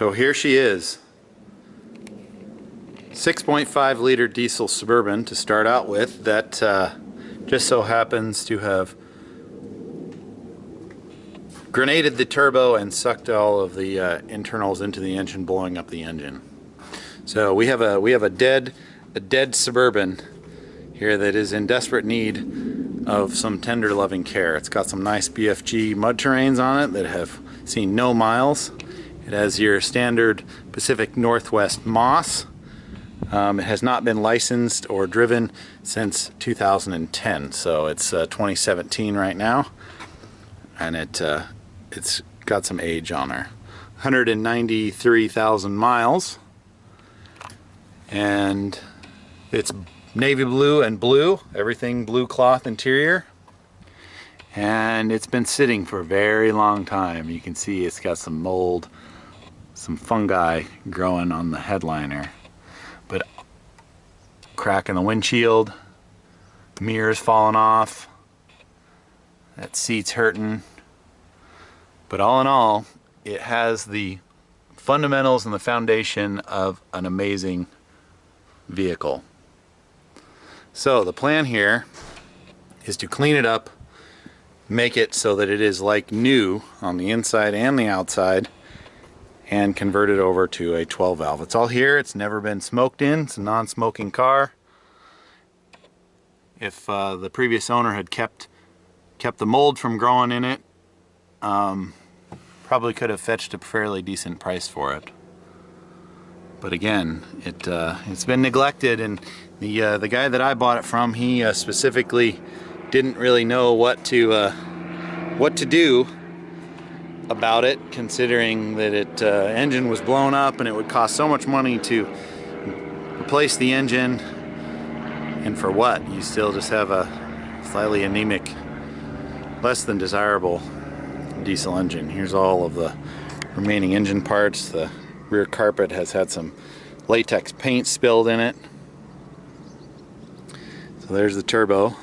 So here she is. 6.5 liter diesel Suburban to start out with that just so happens to have grenaded the turbo and sucked all of the internals into the engine, blowing up the engine. So we have a dead Suburban here that is in desperate need of some tender loving care. It's got some nice BFG mud terrains on it that have seen no miles. It has your standard Pacific Northwest moss. It has not been licensed or driven since 2010, so it's 2017 right now, and it's got some age on her. 193,000 miles, and it's navy blue and blue, everything blue cloth interior, and it's been sitting for a very long time. You can see it's got some mold, some fungi growing on the headliner, but crack in the windshield, mirrors falling off, that seat's hurting. But all in all, it has the fundamentals and the foundation of an amazing vehicle. So the plan here is to clean it up, make it so that it is like new on the inside and the outside, and convert it over to a 12 valve. It's all here. It's never been smoked in. It's a non-smoking car. If the previous owner had kept the mold from growing in it, probably could have fetched a fairly decent price for it. But again, it's been neglected, and the guy that I bought it from, he specifically didn't really know what to do about it, considering that engine was blown up and it would cost so much money to replace the engine, and for what? You still just have a slightly anemic, less than desirable diesel engine. Here's all of the remaining engine parts. The rear carpet has had some latex paint spilled in it. So there's the turbo,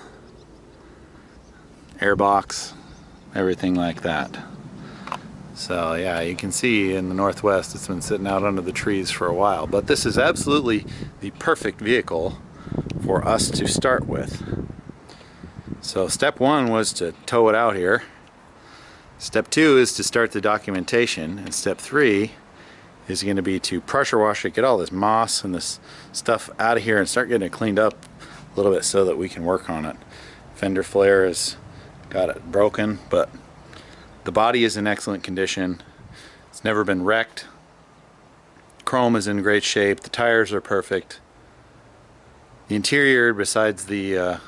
airbox, everything like that. So yeah, you can see in the Northwest it's been sitting out under the trees for a while, but this is absolutely the perfect vehicle for us to start with. So step one was to tow it out here. Step two is to start the documentation, and step three is going to be to pressure wash it, get all this moss and this stuff out of here and start getting it cleaned up a little bit so that we can work on it. Fender flare has got it broken, but the body is in excellent condition. It's never been wrecked. Chrome is in great shape. The tires are perfect. The interior, besides the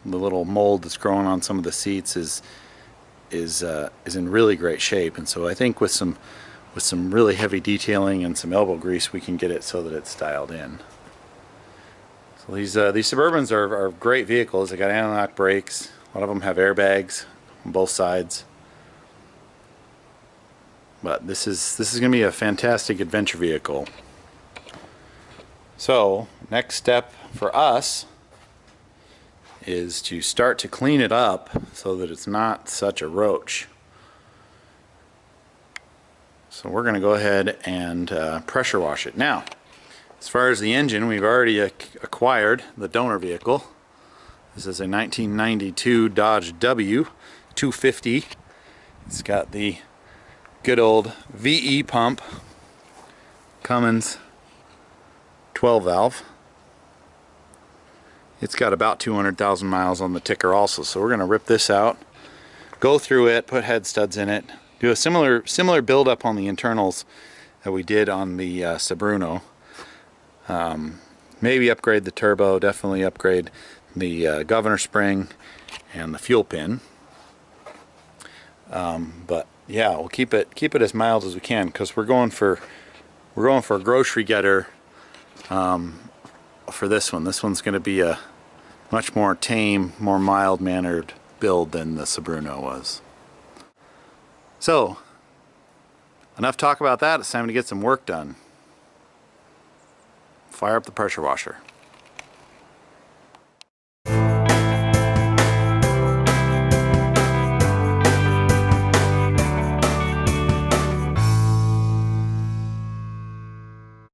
little mold that's growing on some of the seats, is in really great shape. And so I think with some really heavy detailing and some elbow grease, we can get it so that it's dialed in. So these Suburbans are great vehicles. They got anti-lock brakes. A lot of them have airbags on both sides. But this is going to be a fantastic adventure vehicle. So next step for us is to start to clean it up so that it's not such a roach. So we're going to go ahead and pressure wash it. Now, as far as the engine, we've already acquired the donor vehicle. This is a 1992 Dodge W250. It's got the good old VE pump, Cummins 12 valve. It's got about 200,000 miles on the ticker also, so we're going to rip this out, go through it, put head studs in it, do a similar build up on the internals that we did on the Suburban. Maybe upgrade the turbo, definitely upgrade the governor spring and the fuel pin. But yeah, we'll keep it as mild as we can, because we're going for a grocery getter for this one. This one's going to be a much more tame, more mild-mannered build than the Suburban was. So, enough talk about that. It's time to get some work done. Fire up the pressure washer.